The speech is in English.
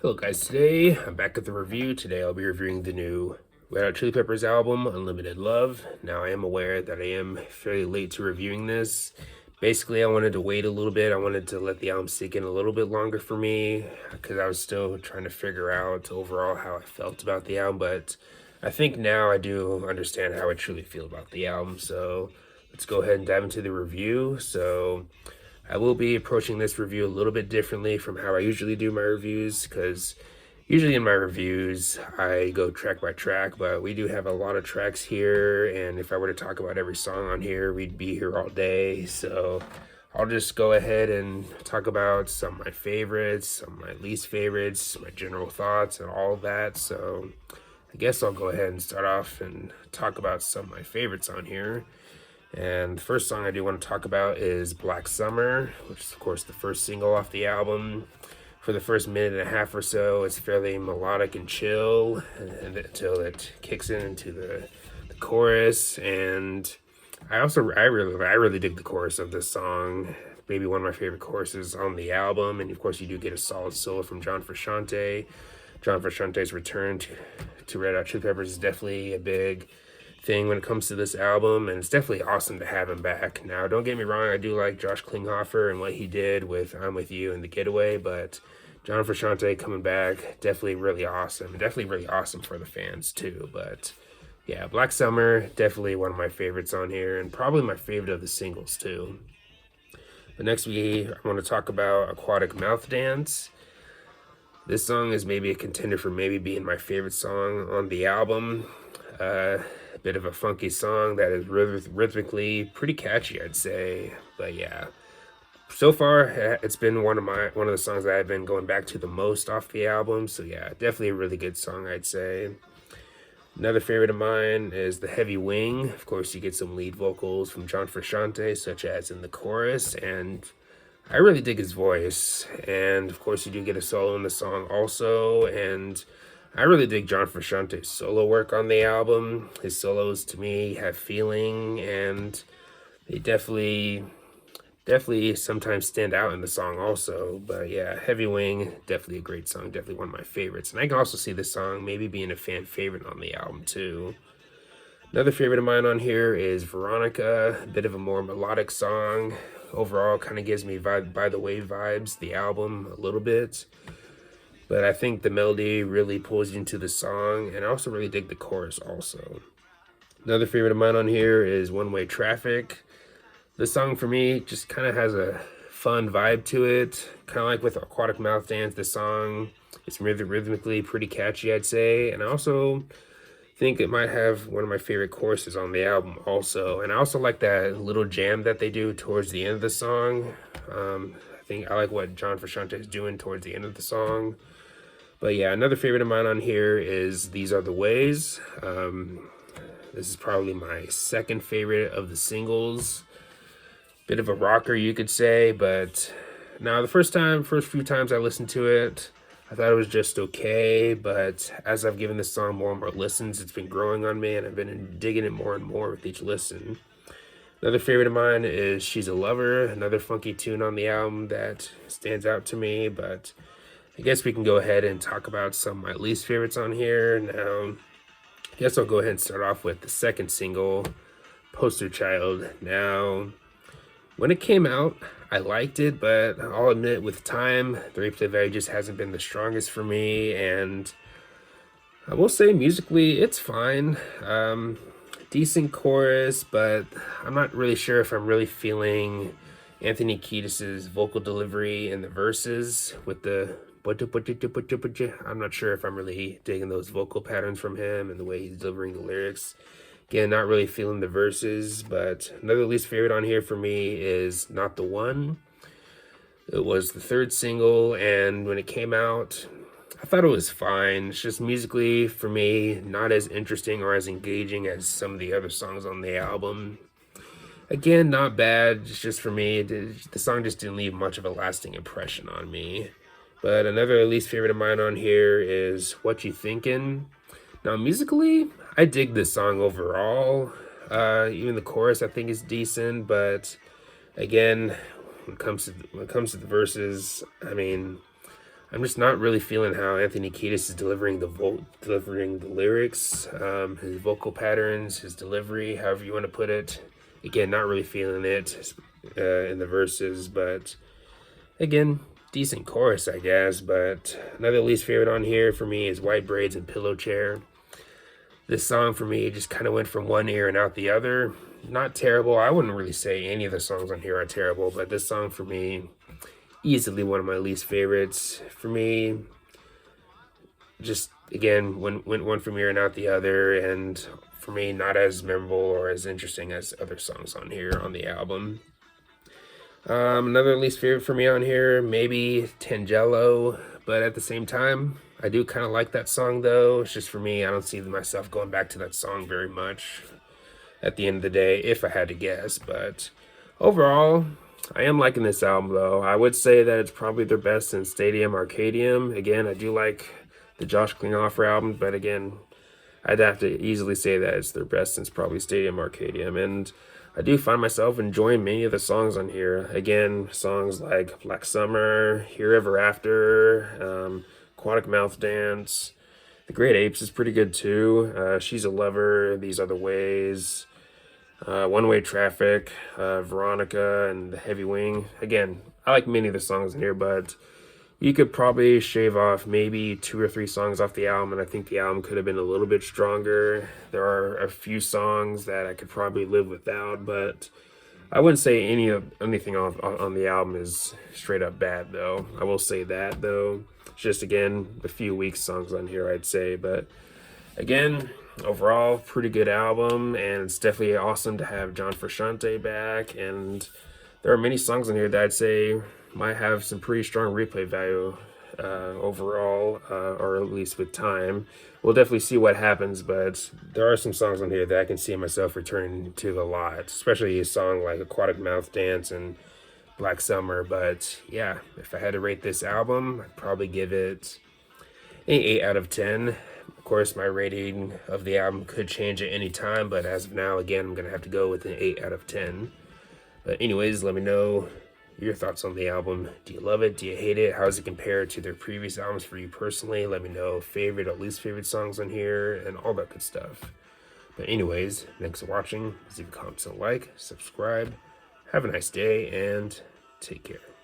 Hello guys, today I'm back at the review. Today I'll be reviewing the new Red Hot Chili Peppers album, Unlimited Love. Now I am aware that I am fairly late to reviewing this. Basically, I wanted to wait a little bit. I wanted to let the album sink in a little bit longer for me because I was still trying to figure out overall how I felt about the album. But I think now I do understand how I truly feel about the album. So let's go ahead and dive into the review. I will be approaching this review a little bit differently from how I usually do my reviews because usually in my reviews I go track by track, but we do have a lot of tracks here, and if I were to talk about every song on here, we'd be here all day. So I'll just go ahead and talk about some of my favorites, some of my least favorites, my general thoughts, and all of that. So I guess I'll go ahead and start off and talk about some of my favorites on here. And the first song I do want to talk about is Black Summer, which is, of course, the first single off the album. For the first minute and a half or so, it's fairly melodic and chill until it kicks into the chorus. And I really dig the chorus of this song. Maybe one of my favorite choruses on the album. And of course, you do get a solid solo from John Frusciante. John Frusciante's return to Red Hot Chili Peppers is definitely a big thing when it comes to this album, and it's definitely awesome to have him back. Now, don't get me wrong, I do like Josh Klinghoffer and what he did with I'm With You and The Getaway, but John Frusciante coming back, definitely really awesome, and definitely really awesome for the fans too. But yeah, Black Summer, definitely one of my favorites on here, and probably my favorite of the singles too. But next I want to talk about Aquatic Mouth Dance. This song is maybe a contender for maybe being my favorite song on the album. A bit of a funky song that is rhythmically pretty catchy, I'd say. But yeah, so far it's been one of the songs that I've been going back to the most off the album. So yeah, definitely a really good song, I'd say. Another favorite of mine is The Heavy Wing. Of course, you get some lead vocals from John Frusciante, such as in the chorus, and I really dig his voice. And of course, you do get a solo in the song also, and I really dig John Frusciante's solo work on the album. His solos to me have feeling, and they definitely sometimes stand out in the song also. But yeah, Heavy Wing, definitely a great song, definitely one of my favorites. And I can also see this song maybe being a fan favorite on the album too. Another favorite of mine on here is Veronica, a bit of a more melodic song. Overall, kind of gives me By the Way vibes, the album, a little bit. But I think the melody really pulls you into the song, and I also really dig the chorus also. Another favorite of mine on here is One Way Traffic. This song for me just kind of has a fun vibe to it. Kind of like with Aquatic Mouth Dance, this song is rhythmically pretty catchy, I'd say. And I also think it might have one of my favorite choruses on the album also. And I also like that little jam that they do towards the end of the song. I think I like what John Frusciante is doing towards the end of the song. But yeah, another favorite of mine on here is These Are the Ways. This is probably my second favorite of the singles. Bit of a rocker, you could say, but now first few times I listened to it, I thought it was just okay, but as I've given this song more and more listens, it's been growing on me, and I've been digging it more and more with each listen. Another favorite of mine is She's a Lover, another funky tune on the album that stands out to me, but I guess we can go ahead and talk about some of my least favorites on here. Now, I guess I'll go ahead and start off with the second single, Poster Child. Now, when it came out, I liked it, but I'll admit with time, the replay value just hasn't been the strongest for me, and I will say musically, it's fine. Decent chorus, but I'm not really sure if I'm really feeling Anthony Kiedis's vocal delivery in the verses with the I'm not sure if I'm really digging those vocal patterns from him and the way he's delivering the lyrics. Again, not really feeling the verses, but another least favorite on here for me is Not the One. It was the third single, and when it came out, I thought it was fine. It's just musically, for me, not as interesting or as engaging as some of the other songs on the album. Again, not bad. It's just for me, the song just didn't leave much of a lasting impression on me. But another least favorite of mine on here is What You Thinkin'. Now, musically, I dig this song overall. Even the chorus, I think, is decent. But again, when it comes to the verses, I mean, I'm just not really feeling how Anthony Kiedis is delivering the lyrics, his vocal patterns, his delivery, however you want to put it. Again, not really feeling it in the verses, but again, decent chorus, I guess. But another least favorite on here for me is White Braids and Pillow Chair. This song for me just kind of went from one ear and out the other. Not terrible. I wouldn't really say any of the songs on here are terrible, but this song for me, easily one of my least favorites. For me, just again, went one from ear and out the other, and for me, not as memorable or as interesting as other songs on here on the album. Another least favorite for me on here, maybe Tangelo, but at the same time, I do kind of like that song though. It's just for me, I don't see myself going back to that song very much at the end of the day, if I had to guess. But overall, I am liking this album though. I would say that it's probably their best since Stadium Arcadium. Again, I do like the Josh Klinghoffer album, but again, I'd have to easily say that it's their best since probably Stadium Arcadium. And I do find myself enjoying many of the songs on here. Again, songs like Black Summer, Here Ever After, Aquatic Mouth Dance. The Great Apes is pretty good too. She's a Lover, These Other Ways, One Way Traffic, Veronica, and The Heavy Wing. Again, I like many of the songs in here, but you could probably shave off maybe 2 or 3 songs off the album, and I think the album could have been a little bit stronger. There are a few songs that I could probably live without, but I wouldn't say anything on the album is straight up bad, though. I will say that, though. It's just, again, a few weak songs on here, I'd say. But, again, overall, pretty good album, and it's definitely awesome to have John Frusciante back. And there are many songs on here that I'd say might have some pretty strong replay value overall, or at least with time. We'll definitely see what happens, but there are some songs on here that I can see myself returning to a lot, especially a song like Aquatic Mouth Dance and Black Summer. But yeah, if I had to rate this album, I'd probably give it an 8 out of 10. Of course, my rating of the album could change at any time, but as of now, again, I'm going to have to go with an 8 out of 10. But anyways, let me know your thoughts on the album. Do you love it? Do you hate it? How does it compare to their previous albums for you personally? Let me know favorite or least favorite songs on here and all that good stuff. But anyways, thanks for watching. Leave a comment and like, subscribe. Have a nice day and take care.